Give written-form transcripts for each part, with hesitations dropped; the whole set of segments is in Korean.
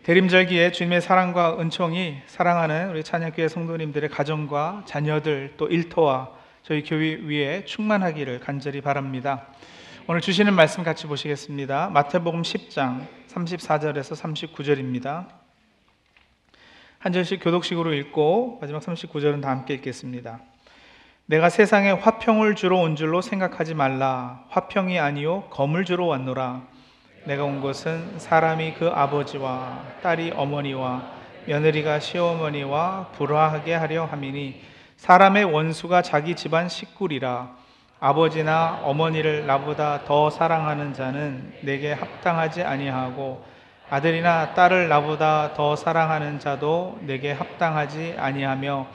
대림절기에 주님의 사랑과 은총이 사랑하는 우리 찬양교회 성도님들의 가정과 자녀들 또 일터와 저희 교회 위에 충만하기를 간절히 바랍니다. 오늘 주시는 말씀 같이 보시겠습니다. 마태복음 10장 34절에서 39절입니다. 한 절씩 교독식으로 읽고 마지막 39절은 다 함께 읽겠습니다. 내가 세상에 화평을 주러 온 줄로 생각하지 말라. 화평이 아니요 검을 주러 왔노라. 내가 온 것은 사람이 그 아버지와 딸이 어머니와 며느리가 시어머니와 불화하게 하려 함이니 사람의 원수가 자기 집안 식구리라. 아버지나 어머니를 나보다 더 사랑하는 자는 내게 합당하지 아니하고 아들이나 딸을 나보다 더 사랑하는 자도 내게 합당하지 아니하며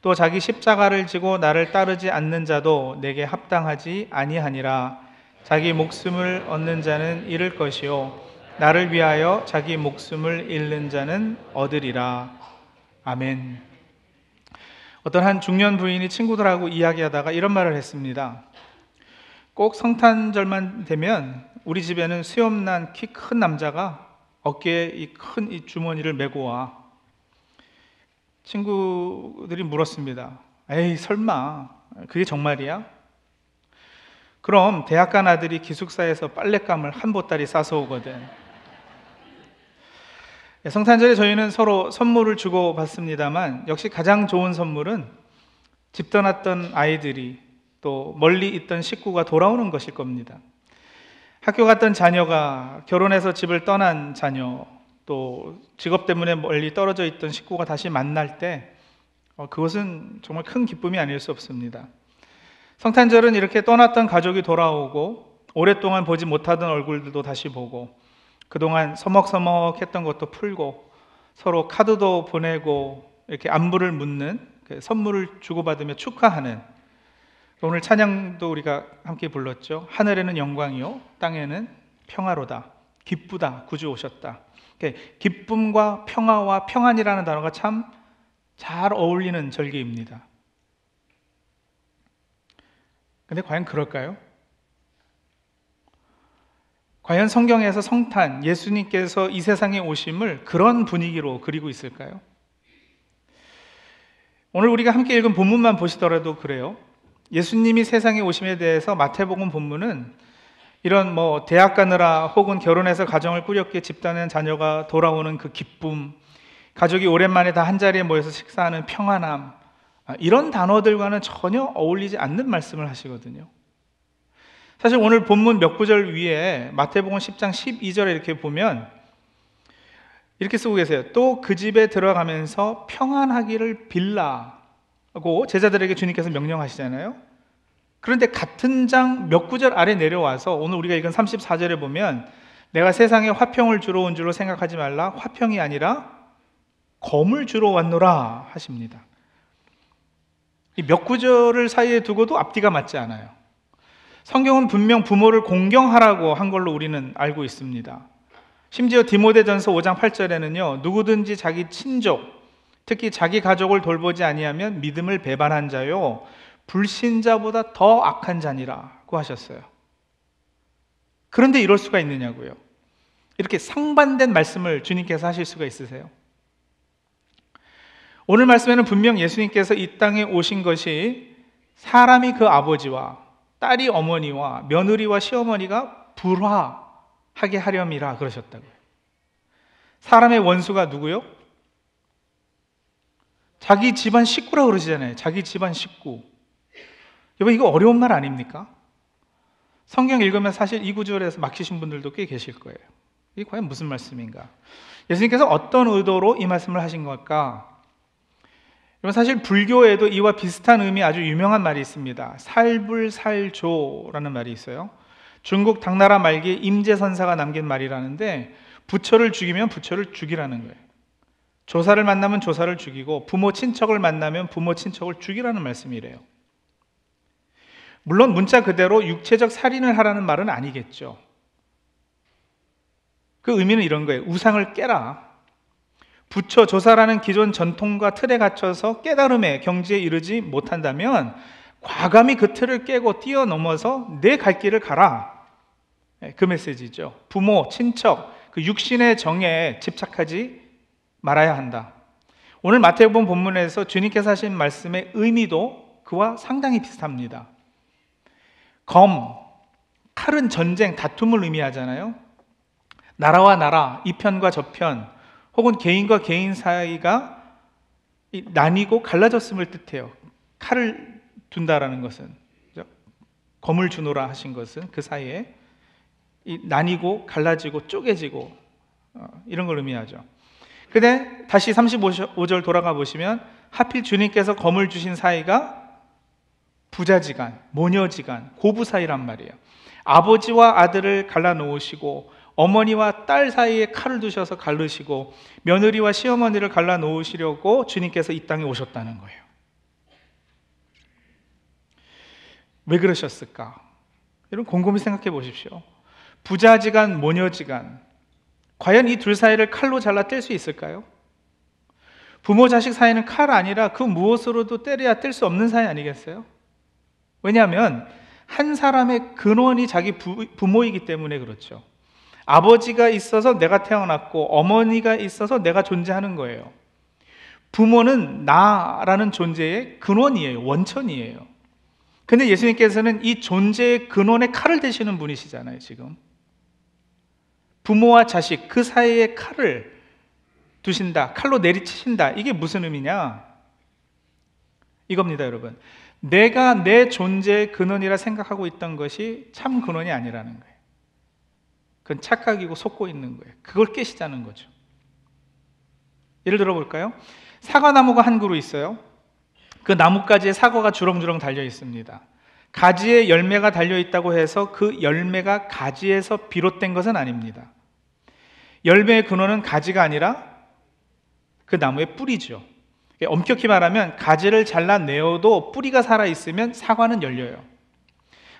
또 자기 십자가를 지고 나를 따르지 않는 자도 내게 합당하지 아니하니라. 자기 목숨을 얻는 자는 잃을 것이요 나를 위하여 자기 목숨을 잃는 자는 얻으리라. 아멘. 어떤 한 중년 부인이 친구들하고 이야기하다가 이런 말을 했습니다. 꼭 성탄절만 되면 우리 집에는 수염난 키 큰 남자가 어깨에 이 큰 이 주머니를 메고 와. 친구들이 물었습니다. 에이 설마 그게 정말이야? 그럼 대학 간 아들이 기숙사에서 빨랫감을 한 보따리 싸서 오거든. 성탄절에 저희는 서로 선물을 주고 받습니다만 역시 가장 좋은 선물은 집 떠났던 아이들이 또 멀리 있던 식구가 돌아오는 것일 겁니다. 학교 갔던 자녀가 결혼해서 집을 떠난 자녀, 또 직업 때문에 멀리 떨어져 있던 식구가 다시 만날 때 그것은 정말 큰 기쁨이 아닐 수 없습니다. 성탄절은 이렇게 떠났던 가족이 돌아오고 오랫동안 보지 못하던 얼굴들도 다시 보고 그동안 서먹서먹했던 것도 풀고 서로 카드도 보내고 이렇게 안부를 묻는 선물을 주고받으며 축하하는, 오늘 찬양도 우리가 함께 불렀죠. 하늘에는 영광이요 땅에는 평화로다. 기쁘다. 구주 오셨다. 기쁨과 평화와 평안이라는 단어가 참 잘 어울리는 절기입니다. 근데 과연 그럴까요? 과연 성경에서 성탄, 예수님께서 이 세상에 오심을 그런 분위기로 그리고 있을까요? 오늘 우리가 함께 읽은 본문만 보시더라도 그래요. 예수님이 세상에 오심에 대해서 마태복음 본문은 이런 대학 가느라 혹은 결혼해서 가정을 꾸렸기에 집단의 자녀가 돌아오는 그 기쁨, 가족이 오랜만에 다 한자리에 모여서 식사하는 평안함, 이런 단어들과는 전혀 어울리지 않는 말씀을 하시거든요. 사실 오늘 본문 몇 구절 위에 마태복음 10장 12절에 이렇게 보면 이렇게 쓰고 계세요. 또 그 집에 들어가면서 평안하기를 빌라고 제자들에게 주님께서 명령하시잖아요. 그런데 같은 장 몇 구절 아래 내려와서 오늘 우리가 읽은 34절에 보면 내가 세상에 화평을 주러 온 줄로 생각하지 말라. 화평이 아니라 검을 주러 왔노라 하십니다. 이 몇 구절을 사이에 두고도 앞뒤가 맞지 않아요. 성경은 분명 부모를 공경하라고 한 걸로 우리는 알고 있습니다. 심지어 디모데전서 5장 8절에는요, 누구든지 자기 친족, 특히 자기 가족을 돌보지 아니하면 믿음을 배반한 자요 불신자보다 더 악한 자니라고 하셨어요. 그런데 이럴 수가 있느냐고요. 이렇게 상반된 말씀을 주님께서 하실 수가 있으세요? 오늘 말씀에는 분명 예수님께서 이 땅에 오신 것이 사람이 그 아버지와 딸이 어머니와 며느리와 시어머니가 불화하게 하렴이라 그러셨다고요. 사람의 원수가 누구요? 자기 집안 식구라고 그러시잖아요. 자기 집안 식구. 여러분 이거 어려운 말 아닙니까? 성경 읽으면 사실 이 구절에서 막히신 분들도 꽤 계실 거예요. 이게 과연 무슨 말씀인가? 예수님께서 어떤 의도로 이 말씀을 하신 걸까? 여러분 사실 불교에도 이와 비슷한 의미 아주 유명한 말이 있습니다. 살불살조라는 말이 있어요. 중국 당나라 말기에 임재선사가 남긴 말이라는데 부처를 죽이면 부처를 죽이라는 거예요. 조사를 만나면 조사를 죽이고 부모 친척을 만나면 부모 친척을 죽이라는 말씀이래요. 물론 문자 그대로 육체적 살인을 하라는 말은 아니겠죠. 그 의미는 이런 거예요. 우상을 깨라. 부처 조사라는 기존 전통과 틀에 갇혀서 깨달음의 경지에 이르지 못한다면 과감히 그 틀을 깨고 뛰어넘어서 내 갈 길을 가라. 그 메시지죠. 부모, 친척, 그 육신의 정에 집착하지 말아야 한다. 오늘 마태복음 본문에서 주님께서 하신 말씀의 의미도 그와 상당히 비슷합니다. 칼은 전쟁, 다툼을 의미하잖아요. 나라와 나라, 이 편과 저 편, 혹은 개인과 개인 사이가 나뉘고 갈라졌음을 뜻해요. 칼을 둔다라는 것은, 검을 주노라 하신 것은 그 사이에 나뉘고 갈라지고 쪼개지고 이런 걸 의미하죠. 근데 다시 35절 돌아가 보시면 하필 주님께서 검을 주신 사이가 부자지간, 모녀지간, 고부 사이란 말이에요. 아버지와 아들을 갈라놓으시고 어머니와 딸 사이에 칼을 두셔서 갈르시고 며느리와 시어머니를 갈라놓으시려고 주님께서 이 땅에 오셨다는 거예요. 왜 그러셨을까? 여러분 곰곰이 생각해 보십시오. 부자지간, 모녀지간, 과연 이 둘 사이를 칼로 잘라 뗄 수 있을까요? 부모 자식 사이는 칼 아니라 그 무엇으로도 때려야 뗄 수 없는 사이 아니겠어요? 왜냐하면 한 사람의 근원이 자기 부모이기 때문에 그렇죠. 아버지가 있어서 내가 태어났고 어머니가 있어서 내가 존재하는 거예요. 부모는 나라는 존재의 근원이에요. 원천이에요. 근데 예수님께서는 이 존재의 근원에 칼을 대시는 분이시잖아요. 지금 부모와 자식 그 사이에 칼을 두신다, 칼로 내리치신다. 이게 무슨 의미냐? 이겁니다, 여러분. 내가 내 존재의 근원이라 생각하고 있던 것이 참 근원이 아니라는 거예요. 그건 착각이고 속고 있는 거예요. 그걸 깨시자는 거죠. 예를 들어 볼까요? 사과나무가 한 그루 있어요. 그 나뭇가지에 사과가 주렁주렁 달려 있습니다. 가지에 열매가 달려 있다고 해서 그 열매가 가지에서 비롯된 것은 아닙니다. 열매의 근원은 가지가 아니라 그 나무의 뿌리죠. 엄격히 말하면 가지를 잘라내어도 뿌리가 살아있으면 사과는 열려요.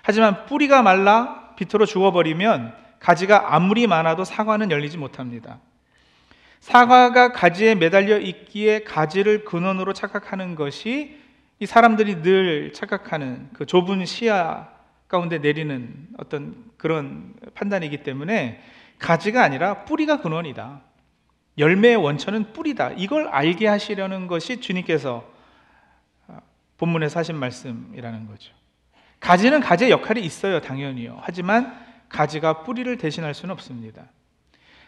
하지만 뿌리가 말라 비틀어 죽어버리면 가지가 아무리 많아도 사과는 열리지 못합니다. 사과가 가지에 매달려 있기에 가지를 근원으로 착각하는 것이 이 사람들이 늘 착각하는 그 좁은 시야 가운데 내리는 어떤 그런 판단이기 때문에 가지가 아니라 뿌리가 근원이다. 열매의 원천은 뿌리다. 이걸 알게 하시려는 것이 주님께서 본문에서 하신 말씀이라는 거죠. 가지는 가지의 역할이 있어요. 당연히요. 하지만 가지가 뿌리를 대신할 수는 없습니다.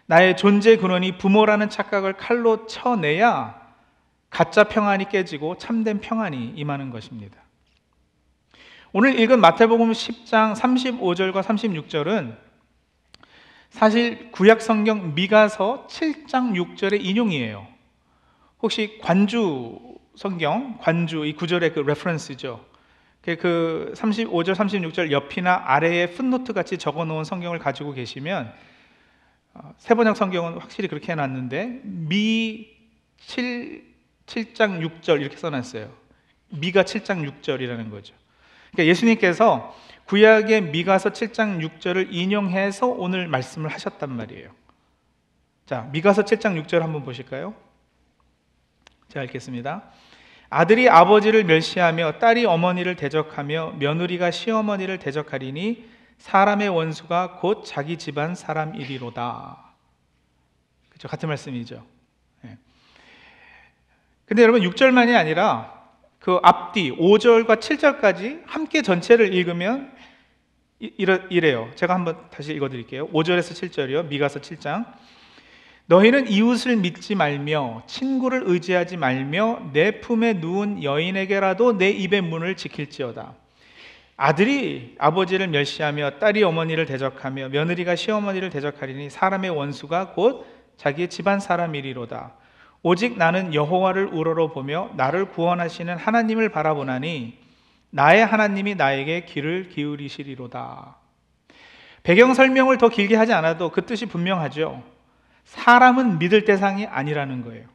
나의 존재 근원이 부모라는 착각을 칼로 쳐내야 가짜 평안이 깨지고 참된 평안이 임하는 것입니다. 오늘 읽은 마태복음 10장 35절과 36절은 사실 구약 성경 미가서 7장 6절의 인용이에요. 혹시 관주 성경, 관주 이 구절의 그 레퍼런스죠. 그 35절, 36절 옆이나 아래에 풋노트 같이 적어놓은 성경을 가지고 계시면 세번역 성경은 확실히 그렇게 해놨는데 미 7장 6절 이렇게 써놨어요. 미가 7장 6절이라는 거죠. 그러니까 예수님께서 구약의 미가서 7장 6절을 인용해서 오늘 말씀을 하셨단 말이에요. 자, 미가서 7장 6절 한번 보실까요? 제가 읽겠습니다. 아들이 아버지를 멸시하며 딸이 어머니를 대적하며 며느리가 시어머니를 대적하리니 사람의 원수가 곧 자기 집안 사람이리로다. 그렇죠? 같은 말씀이죠. 근데 여러분 6절만이 아니라 그 앞뒤 5절과 7절까지 함께 전체를 읽으면 이래요. 제가 한번 다시 읽어드릴게요. 5절에서 7절이요. 미가서 7장. 너희는 이웃을 믿지 말며 친구를 의지하지 말며 내 품에 누운 여인에게라도 내 입의 문을 지킬지어다. 아들이 아버지를 멸시하며 딸이 어머니를 대적하며 며느리가 시어머니를 대적하리니 사람의 원수가 곧 자기의 집안 사람이리로다. 오직 나는 여호와를 우러러보며 나를 구원하시는 하나님을 바라보나니 나의 하나님이 나에게 귀를 기울이시리로다. 배경 설명을 더 길게 하지 않아도 그 뜻이 분명하죠. 사람은 믿을 대상이 아니라는 거예요.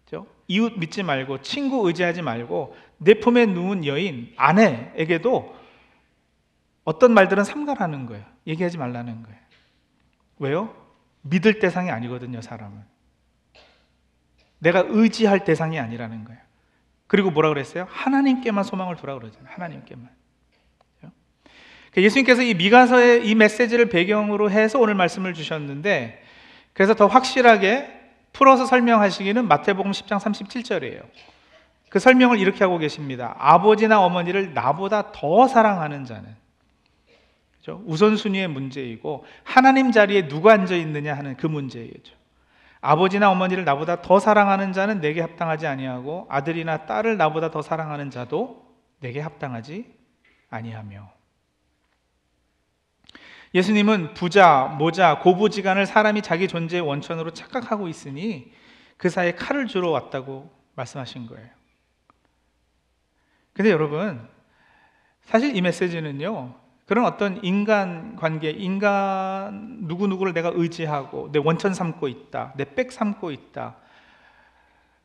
그렇죠? 이웃 믿지 말고 친구 의지하지 말고 내 품에 누운 여인, 아내에게도 어떤 말들은 삼가라는 거예요. 얘기하지 말라는 거예요. 왜요? 믿을 대상이 아니거든요, 사람은. 내가 의지할 대상이 아니라는 거예요. 그리고 뭐라 그랬어요? 하나님께만 소망을 두라 그러잖아요. 하나님께만. 예수님께서 이 미가서의 이 메시지를 배경으로 해서 오늘 말씀을 주셨는데, 그래서 더 확실하게 풀어서 설명하시기는 마태복음 10장 37절이에요. 그 설명을 이렇게 하고 계십니다. 아버지나 어머니를 나보다 더 사랑하는 자는, 그렇죠? 우선순위의 문제이고 하나님 자리에 누가 앉아 있느냐 하는 그 문제이죠. 아버지나 어머니를 나보다 더 사랑하는 자는 내게 합당하지 아니하고 아들이나 딸을 나보다 더 사랑하는 자도 내게 합당하지 아니하며. 예수님은 부자, 모자, 고부지간을 사람이 자기 존재의 원천으로 착각하고 있으니 그 사이에 칼을 주러 왔다고 말씀하신 거예요. 근데 여러분, 사실 이 메시지는요, 그런 어떤 인간 관계, 인간 누구누구를 내가 의지하고 내 원천 삼고 있다, 내 백 삼고 있다,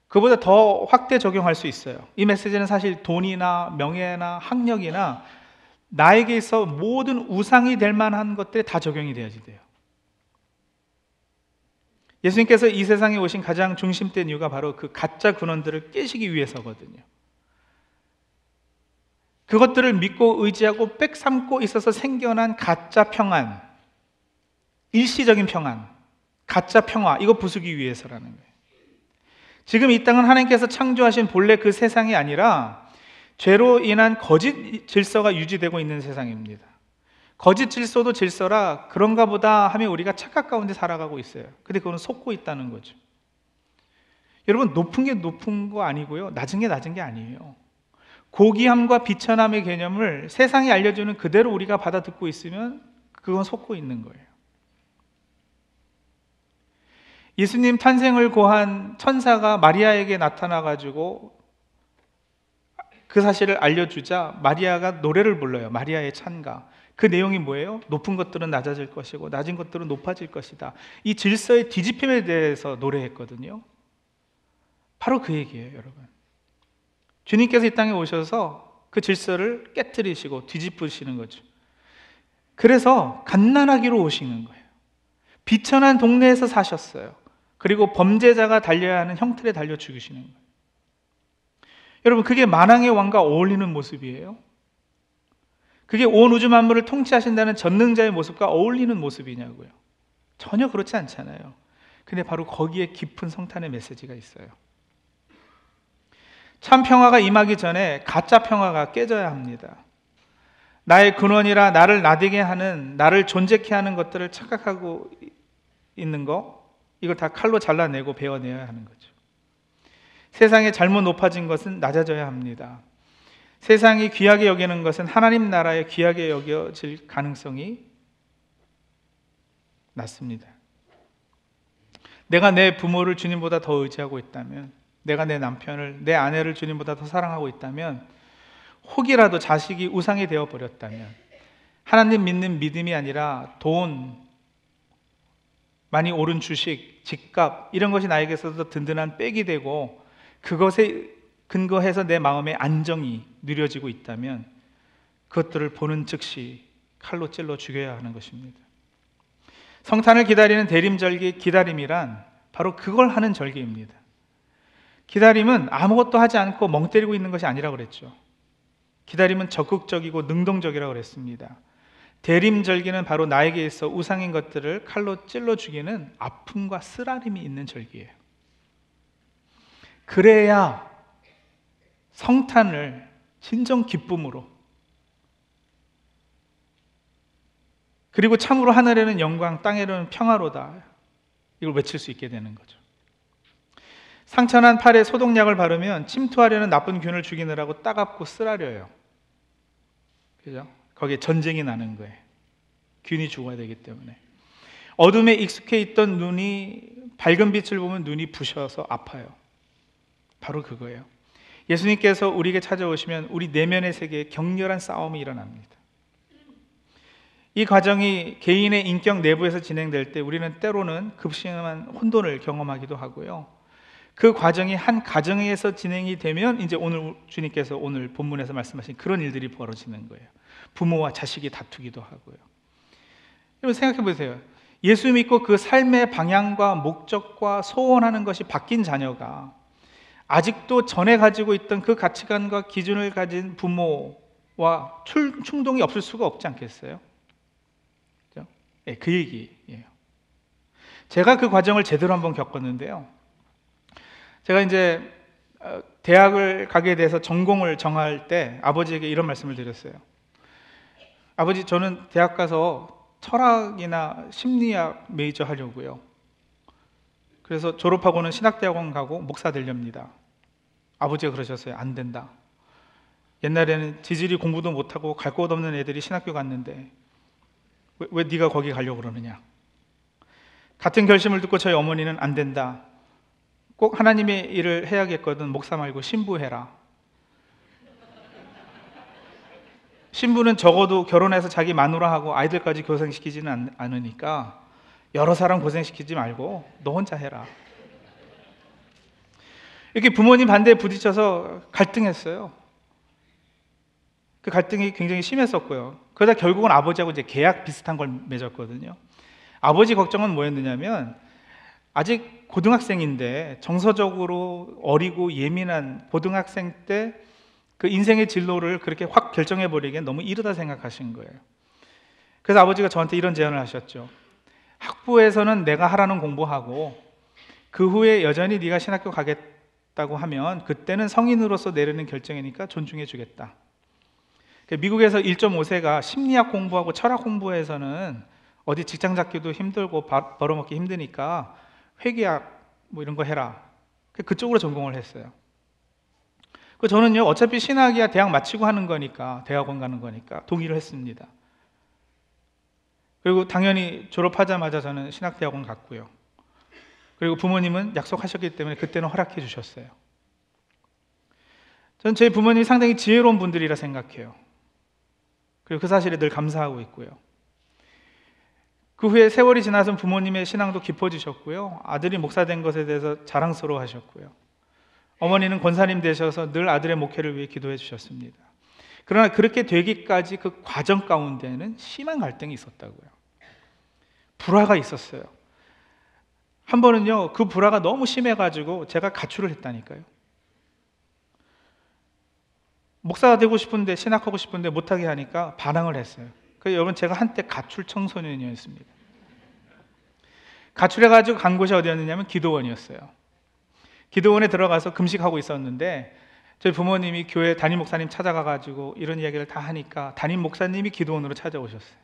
그보다 더 확대 적용할 수 있어요. 이 메시지는 사실 돈이나 명예나 학력이나 나에게 있어 모든 우상이 될 만한 것들에 다 적용이 돼야지 돼요. 예수님께서 이 세상에 오신 가장 중심된 이유가 바로 그 가짜 근원들을 깨시기 위해서거든요. 그것들을 믿고 의지하고 빽 삼고 있어서 생겨난 가짜 평안, 일시적인 평안, 가짜 평화, 이거 부수기 위해서라는 거예요. 지금 이 땅은 하나님께서 창조하신 본래 그 세상이 아니라 죄로 인한 거짓 질서가 유지되고 있는 세상입니다. 거짓 질서도 질서라 그런가 보다 하며 우리가 착각 가운데 살아가고 있어요. 근데 그건 속고 있다는 거죠. 여러분, 높은 게 높은 거 아니고요, 낮은 게 낮은 게 아니에요. 고귀함과 비천함의 개념을 세상이 알려주는 그대로 우리가 받아 듣고 있으면 그건 속고 있는 거예요. 예수님 탄생을 고한 천사가 마리아에게 나타나가지고 그 사실을 알려주자 마리아가 노래를 불러요. 마리아의 찬가. 그 내용이 뭐예요? 높은 것들은 낮아질 것이고 낮은 것들은 높아질 것이다. 이 질서의 뒤집힘에 대해서 노래했거든요. 바로 그 얘기예요, 여러분. 주님께서 이 땅에 오셔서 그 질서를 깨트리시고 뒤집으시는 거죠. 그래서 갓난아기로 오시는 거예요. 비천한 동네에서 사셨어요. 그리고 범죄자가 달려야 하는 형틀에 달려 죽으시는 거예요. 여러분, 그게 만왕의 왕과 어울리는 모습이에요? 그게 온 우주 만물을 통치하신다는 전능자의 모습과 어울리는 모습이냐고요? 전혀 그렇지 않잖아요. 근데 바로 거기에 깊은 성탄의 메시지가 있어요. 참 평화가 임하기 전에 가짜 평화가 깨져야 합니다. 나의 근원이라 나를 나대게 하는, 나를 존재케 하는 것들을 착각하고 있는 거, 이걸 다 칼로 잘라내고 베어내야 하는 거죠. 세상에 잘못 높아진 것은 낮아져야 합니다. 세상이 귀하게 여기는 것은 하나님 나라에 귀하게 여겨질 가능성이 낮습니다. 내가 내 부모를 주님보다 더 의지하고 있다면, 내가 내 남편을, 내 아내를 주님보다 더 사랑하고 있다면, 혹이라도 자식이 우상이 되어버렸다면, 하나님 믿는 믿음이 아니라 돈, 많이 오른 주식, 집값, 이런 것이 나에게서도 든든한 백이 되고 그것에 근거해서 내 마음의 안정이 누려지고 있다면 그것들을 보는 즉시 칼로 찔러 죽여야 하는 것입니다. 성탄을 기다리는 대림절기, 기다림이란 바로 그걸 하는 절기입니다. 기다림은 아무것도 하지 않고 멍 때리고 있는 것이 아니라고 그랬죠. 기다림은 적극적이고 능동적이라고 그랬습니다. 대림절기는 바로 나에게 있어 우상인 것들을 칼로 찔러 죽이는 아픔과 쓰라림이 있는 절기예요. 그래야 성탄을 진정 기쁨으로, 그리고 참으로 하늘에는 영광, 땅에는 평화로다, 이걸 외칠 수 있게 되는 거죠. 상처난 팔에 소독약을 바르면 침투하려는 나쁜 균을 죽이느라고 따갑고 쓰라려요. 그죠? 거기에 전쟁이 나는 거예요. 균이 죽어야 되기 때문에. 어둠에 익숙해 있던 눈이 밝은 빛을 보면 눈이 부셔서 아파요. 바로 그거예요. 예수님께서 우리에게 찾아오시면 우리 내면의 세계에 격렬한 싸움이 일어납니다. 이 과정이 개인의 인격 내부에서 진행될 때 우리는 때로는 급심한 혼돈을 경험하기도 하고요. 그 과정이 한 가정에서 진행이 되면 이제 오늘 주님께서 오늘 본문에서 말씀하신 그런 일들이 벌어지는 거예요. 부모와 자식이 다투기도 하고요. 여러분 생각해 보세요. 예수 믿고 그 삶의 방향과 목적과 소원하는 것이 바뀐 자녀가 아직도 전에 가지고 있던 그 가치관과 기준을 가진 부모와 충동이 없을 수가 없지 않겠어요? 그렇죠? 네, 그 얘기예요. 제가 그 과정을 제대로 한번 겪었는데요. 제가 이제 대학을 가게 돼서 전공을 정할 때 아버지에게 이런 말씀을 드렸어요. 아버지, 저는 대학 가서 철학이나 심리학 메이저 하려고요. 그래서 졸업하고는 신학대학원 가고 목사 되렵니다. 아버지가 그러셨어요. 안 된다. 옛날에는 지질이 공부도 못하고 갈 곳 없는 애들이 신학교 갔는데 왜 네가 거기 가려고 그러느냐. 같은 결심을 듣고 저희 어머니는 안 된다. 꼭 하나님의 일을 해야겠거든. 목사 말고 신부해라. 신부는 적어도 결혼해서 자기 마누라하고 아이들까지 고생시키지는 않으니까 여러 사람 고생시키지 말고 너 혼자 해라. 이렇게 부모님 반대에 부딪혀서 갈등했어요. 그 갈등이 굉장히 심했었고요. 그러다 결국은 아버지하고 이제 계약 비슷한 걸 맺었거든요. 아버지 걱정은 뭐였느냐면 아직 고등학생인데 정서적으로 어리고 예민한 고등학생 때 그 인생의 진로를 그렇게 확 결정해버리기엔 너무 이르다 생각하신 거예요. 그래서 아버지가 저한테 이런 제안을 하셨죠. 학부에서는 내가 하라는 공부하고 그 후에 여전히 네가 신학교 가겠다고 하면 그때는 성인으로서 내리는 결정이니까 존중해 주겠다. 미국에서 1.5세가 심리학 공부하고 철학 공부에서는 어디 직장 잡기도 힘들고 벌어먹기 힘드니까 회계학 뭐 이런 거 해라. 그쪽으로 전공을 했어요. 저는요, 어차피 신학이야 대학 마치고 하는 거니까, 대학원 가는 거니까 동의를 했습니다. 그리고 당연히 졸업하자마자 저는 신학대학원 갔고요. 그리고 부모님은 약속하셨기 때문에 그때는 허락해 주셨어요. 저는 제 부모님이 상당히 지혜로운 분들이라 생각해요. 그리고 그 사실에 늘 감사하고 있고요. 그 후에 세월이 지나서 부모님의 신앙도 깊어지셨고요. 아들이 목사 된 것에 대해서 자랑스러워 하셨고요. 어머니는 권사님 되셔서 늘 아들의 목회를 위해 기도해 주셨습니다. 그러나 그렇게 되기까지 그 과정 가운데는 심한 갈등이 있었다고요. 불화가 있었어요. 한 번은요, 그 불화가 너무 심해가지고 제가 가출을 했다니까요. 목사가 되고 싶은데, 신학하고 싶은데 못하게 하니까 반항을 했어요. 그래서 여러분, 제가 한때 가출 청소년이었습니다. 가출해가지고 간 곳이 어디였느냐면 기도원이었어요. 기도원에 들어가서 금식하고 있었는데 저희 부모님이 교회 담임 목사님 찾아가가지고 이런 이야기를 다 하니까 담임 목사님이 기도원으로 찾아오셨어요.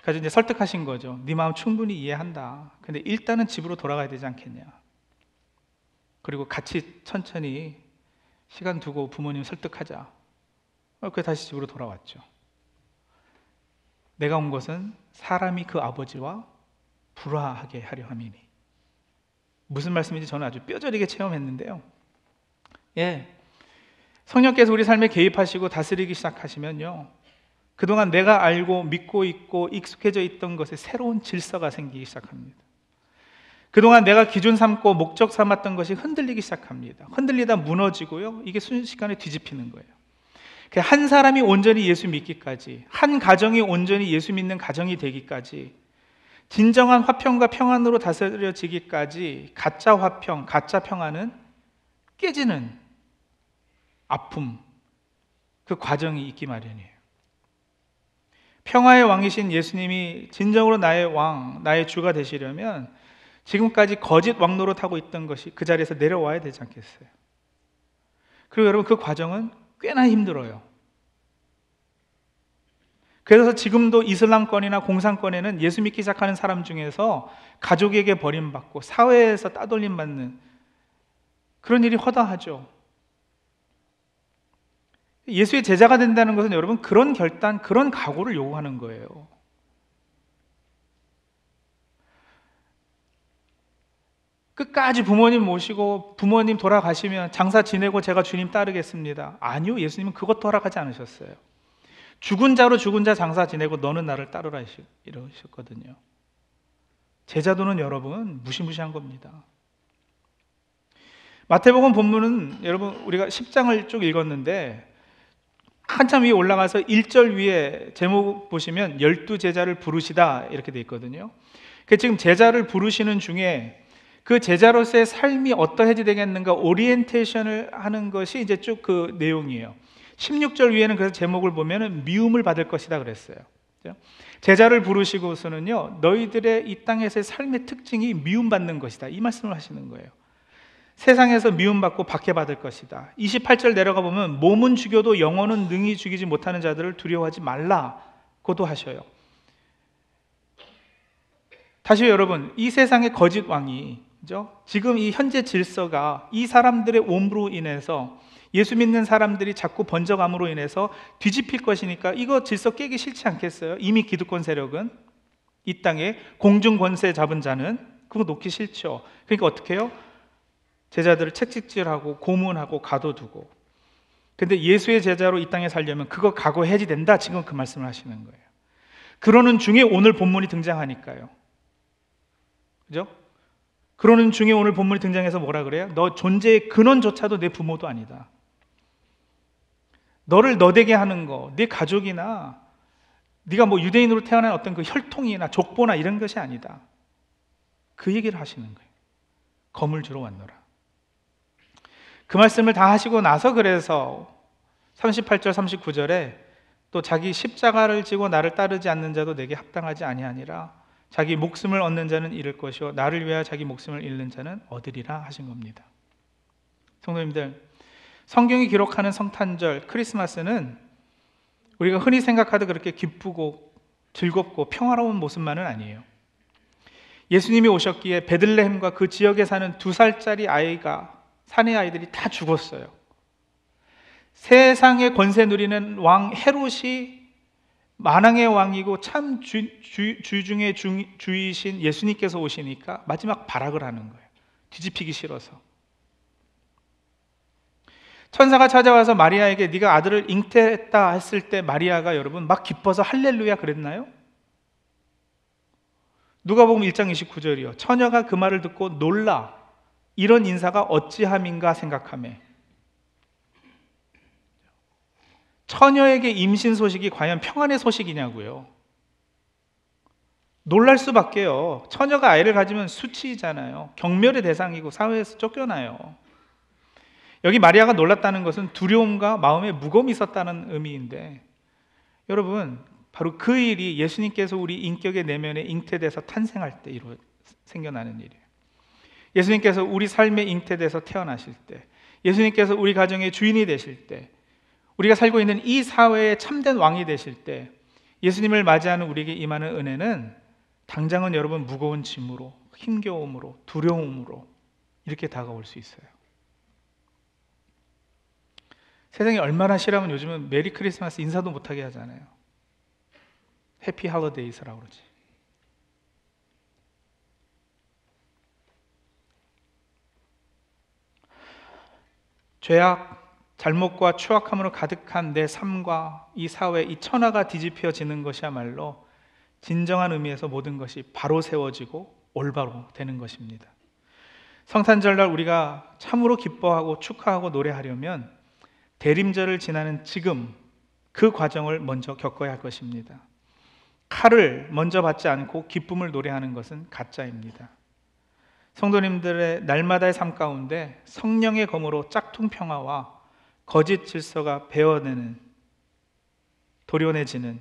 그래서 이제 설득하신 거죠. 네 마음 충분히 이해한다. 근데 일단은 집으로 돌아가야 되지 않겠냐. 그리고 같이 천천히 시간 두고 부모님 설득하자. 그래서 다시 집으로 돌아왔죠. 내가 온 것은 사람이 그 아버지와 불화하게 하려 함이니. 무슨 말씀인지 저는 아주 뼈저리게 체험했는데요. 성령께서 우리 삶에 개입하시고 다스리기 시작하시면요, 그동안 내가 알고 믿고 있고 익숙해져 있던 것에 새로운 질서가 생기기 시작합니다. 그동안 내가 기준 삼고 목적 삼았던 것이 흔들리기 시작합니다. 흔들리다 무너지고요, 이게 순식간에 뒤집히는 거예요. 한 사람이 온전히 예수 믿기까지, 한 가정이 온전히 예수 믿는 가정이 되기까지, 진정한 화평과 평안으로 다스려지기까지 가짜 화평, 가짜 평안은 깨지는 아픔, 그 과정이 있기 마련이에요. 평화의 왕이신 예수님이 진정으로 나의 왕, 나의 주가 되시려면 지금까지 거짓 왕노릇하고 있던 것이 그 자리에서 내려와야 되지 않겠어요? 그리고 여러분, 그 과정은 꽤나 힘들어요. 그래서 지금도 이슬람권이나 공산권에는 예수 믿기 시작하는 사람 중에서 가족에게 버림받고 사회에서 따돌림 받는 그런 일이 허다하죠. 예수의 제자가 된다는 것은 여러분, 그런 결단, 그런 각오를 요구하는 거예요. 끝까지 부모님 모시고 부모님 돌아가시면 장사 지내고 제가 주님 따르겠습니다. 아니요, 예수님은 그것도 허락하지 않으셨어요. 죽은 자로 죽은 자 장사 지내고 너는 나를 따르라 이러셨거든요. 제자도는 여러분 무시무시한 겁니다. 마태복음 본문은 여러분 우리가 10장을 쭉 읽었는데 한참 위에 올라가서 1절 위에 제목 보시면 12제자를 부르시다 이렇게 돼 있거든요. 지금 제자를 부르시는 중에 그 제자로서의 삶이 어떠해야 되겠는가 오리엔테이션을 하는 것이 이제 쭉 그 내용이에요. 16절 위에는 그래서 제목을 보면 미움을 받을 것이다 그랬어요. 제자를 부르시고서는요, 너희들의 이 땅에서의 삶의 특징이 미움받는 것이다 이 말씀을 하시는 거예요. 세상에서 미움받고 박해받을 것이다. 28절 내려가 보면 몸은 죽여도 영혼은 능히 죽이지 못하는 자들을 두려워하지 말라고도 하셔요. 다시 여러분, 이 세상의 거짓 왕이, 그죠? 지금 이 현재 질서가 이 사람들의 옴으로 인해서, 예수 믿는 사람들이 자꾸 번져감으로 인해서 뒤집힐 것이니까 이거 질서 깨기 싫지 않겠어요? 이미 기득권 세력은, 이 땅에 공중 권세 잡은 자는 그거 놓기 싫죠. 그러니까 어떻게 해요? 제자들을 채찍질하고 고문하고 가둬두고. 근데 예수의 제자로 이 땅에 살려면 그거 각오해야지 된다, 지금 그 말씀을 하시는 거예요. 그러는 중에 오늘 본문이 등장하니까요. 그죠? 그러는 중에 오늘 본문이 등장해서 뭐라 그래요? 너 존재의 근원조차도 내 부모도 아니다. 너를 너되게 하는 거, 네 가족이나 네가 뭐 유대인으로 태어난 어떤 그 혈통이나 족보나 이런 것이 아니다. 그 얘기를 하시는 거예요. 검을 주러 왔노라. 그 말씀을 다 하시고 나서 그래서 38절 39절에 또 자기 십자가를 지고 나를 따르지 않는 자도 내게 합당하지 아니하니라. 자기 목숨을 얻는 자는 잃을 것이요 나를 위하여 자기 목숨을 잃는 자는 얻으리라 하신 겁니다. 성도님들, 성경이 기록하는 성탄절 크리스마스는 우리가 흔히 생각하듯 그렇게 기쁘고 즐겁고 평화로운 모습만은 아니에요. 예수님이 오셨기에 베들레헴과 그 지역에 사는 2살짜리 아이가, 사내 아이들이 다 죽었어요. 세상의 권세 누리는 왕 헤롯이 만왕의 왕이고 참 주 중에 주이신 예수님께서 오시니까 마지막 발악을 하는 거예요. 뒤집히기 싫어서. 천사가 찾아와서 마리아에게 네가 아들을 잉태했다 했을 때 마리아가 여러분 막 기뻐서 할렐루야 그랬나요? 누가복음 1장 29절이요. 처녀가 그 말을 듣고 놀라 이런 인사가 어찌함인가 생각하매. 처녀에게 임신 소식이 과연 평안의 소식이냐고요. 놀랄 수밖에요. 처녀가 아이를 가지면 수치잖아요. 경멸의 대상이고 사회에서 쫓겨나요. 여기 마리아가 놀랐다는 것은 두려움과 마음에 무거움이 있었다는 의미인데, 여러분 바로 그 일이 예수님께서 우리 인격의 내면에 잉태돼서 탄생할 때 생겨나는 일이에요. 예수님께서 우리 삶에 잉태돼서 태어나실 때, 예수님께서 우리 가정의 주인이 되실 때, 우리가 살고 있는 이 사회의 참된 왕이 되실 때 예수님을 맞이하는 우리에게 임하는 은혜는 당장은 여러분 무거운 짐으로, 힘겨움으로, 두려움으로 이렇게 다가올 수 있어요. 세상이 얼마나 싫으면 요즘은 메리 크리스마스 인사도 못하게 하잖아요. 해피 할로데이스라고 그러지. 죄악, 잘못과 추악함으로 가득한 내 삶과 이 사회, 이 천하가 뒤집혀지는 것이야말로 진정한 의미에서 모든 것이 바로 세워지고 올바로 되는 것입니다. 성탄절날 우리가 참으로 기뻐하고 축하하고 노래하려면 대림절을 지나는 지금 그 과정을 먼저 겪어야 할 것입니다. 칼을 먼저 받지 않고 기쁨을 노래하는 것은 가짜입니다. 성도님들의 날마다의 삶 가운데 성령의 검으로 짝퉁 평화와 거짓 질서가 베어내는, 도려내지는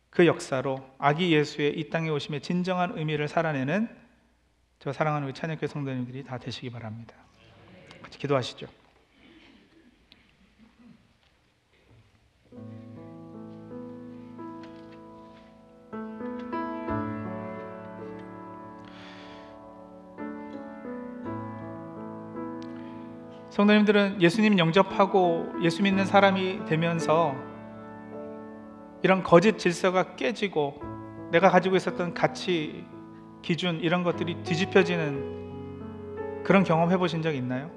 그 역사로 아기 예수의 이 땅에 오심의 진정한 의미를 살아내는 저 사랑하는 우리 찬양교회 성도님들이 다 되시기 바랍니다. 같이 기도하시죠. 성도님들은 예수님 영접하고 예수 믿는 사람이 되면서 이런 거짓 질서가 깨지고 내가 가지고 있었던 가치, 기준 이런 것들이 뒤집혀지는 그런 경험 해보신 적 있나요?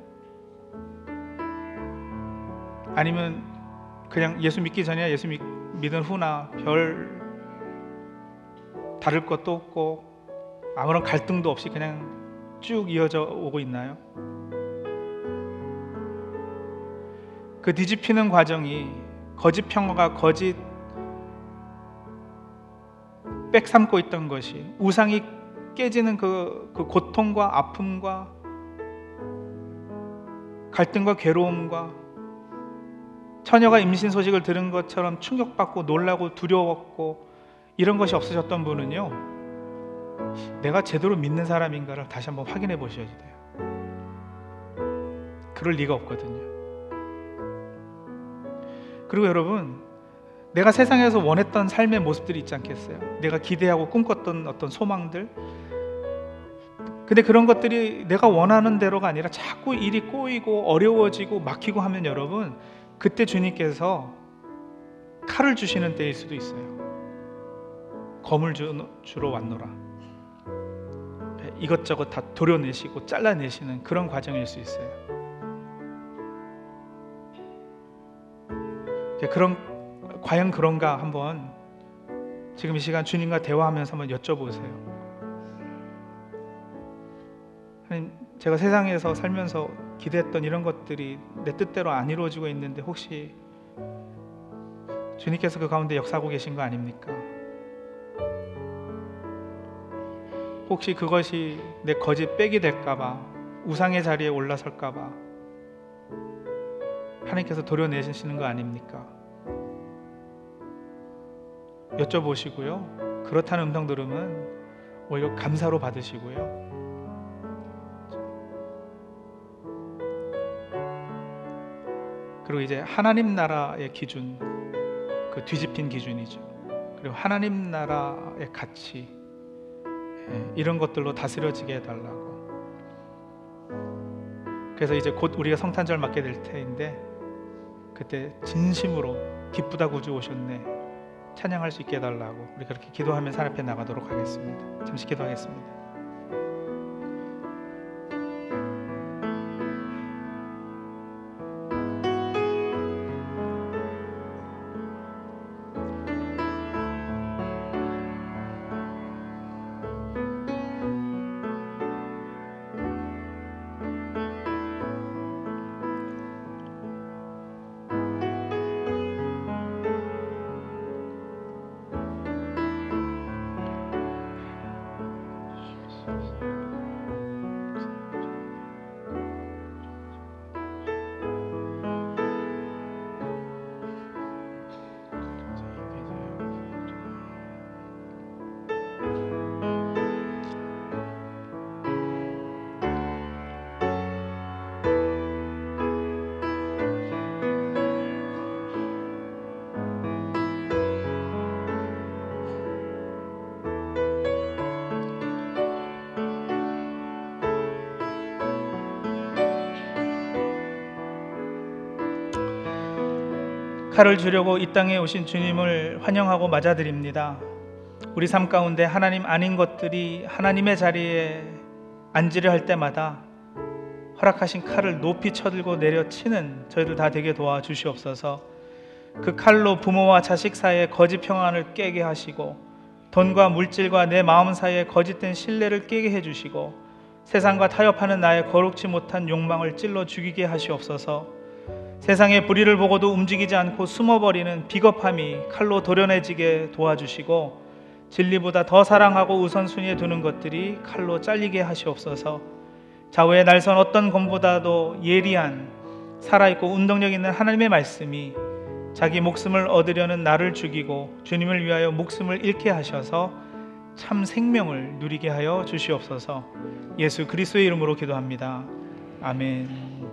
아니면 그냥 예수 믿기 전이나 예수 믿은 후나 별 다를 것도 없고 아무런 갈등도 없이 그냥 쭉 이어져 오고 있나요? 그 뒤집히는 과정이 거짓 평화가 거짓 빽삼고 있던 것이, 우상이 깨지는 그 고통과 아픔과 갈등과 괴로움과 처녀가 임신 소식을 들은 것처럼 충격받고 놀라고 두려웠고 이런 것이 없으셨던 분은요, 내가 제대로 믿는 사람인가를 다시 한번 확인해 보셔야 돼요. 그럴 리가 없거든요. 그리고 여러분, 내가 세상에서 원했던 삶의 모습들이 있지 않겠어요? 내가 기대하고 꿈꿨던 어떤 소망들, 근데 그런 것들이 내가 원하는 대로가 아니라 자꾸 일이 꼬이고 어려워지고 막히고 하면 여러분, 그때 주님께서 칼을 주시는 때일 수도 있어요. 검을 주러 왔노라. 이것저것 다 도려내시고 잘라내시는 그런 과정일 수 있어요. 과연 그런가 한번 지금 이 시간 주님과 대화하면서 한번 여쭤보세요. 하나님, 제가 세상에서 살면서 기대했던 이런 것들이 내 뜻대로 안 이루어지고 있는데 혹시 주님께서 그 가운데 역사하고 계신 거 아닙니까? 혹시 그것이 내 거짓 빽이 될까봐, 우상의 자리에 올라설까봐 하나님께서 도려내시는 거 아닙니까? 여쭤보시고요, 그렇다는 음성 들으면 오히려 감사로 받으시고요, 그리고 이제 하나님 나라의 기준, 그 뒤집힌 기준이죠. 그리고 하나님 나라의 가치, 이런 것들로 다스려지게 해달라고. 그래서 이제 곧 우리가 성탄절 맞게 될 테인데, 그때 진심으로 기쁘다 구주 오셨네 찬양할 수 있게 해달라고 우리 그렇게 기도하면서 하나님 앞에 나가도록 하겠습니다. 잠시 기도하겠습니다. 칼을 주려고 이 땅에 오신 주님을 환영하고 맞아드립니다. 우리 삶 가운데 하나님 아닌 것들이 하나님의 자리에 앉으려 할 때마다 허락하신 칼을 높이 쳐들고 내려치는 저희들 다 되게 도와주시옵소서. 그 칼로 부모와 자식 사이에 거짓 평안을 깨게 하시고, 돈과 물질과 내 마음 사이에 거짓된 신뢰를 깨게 해주시고, 세상과 타협하는 나의 거룩지 못한 욕망을 찔러 죽이게 하시옵소서. 세상의 불의를 보고도 움직이지 않고 숨어버리는 비겁함이 칼로 도려내지게 도와주시고, 진리보다 더 사랑하고 우선순위에 두는 것들이 칼로 잘리게 하시옵소서. 좌우의 날선 어떤 검보다도 예리한 살아있고 운동력 있는 하나님의 말씀이 자기 목숨을 얻으려는 나를 죽이고 주님을 위하여 목숨을 잃게 하셔서 참 생명을 누리게 하여 주시옵소서. 예수 그리스도의 이름으로 기도합니다. 아멘.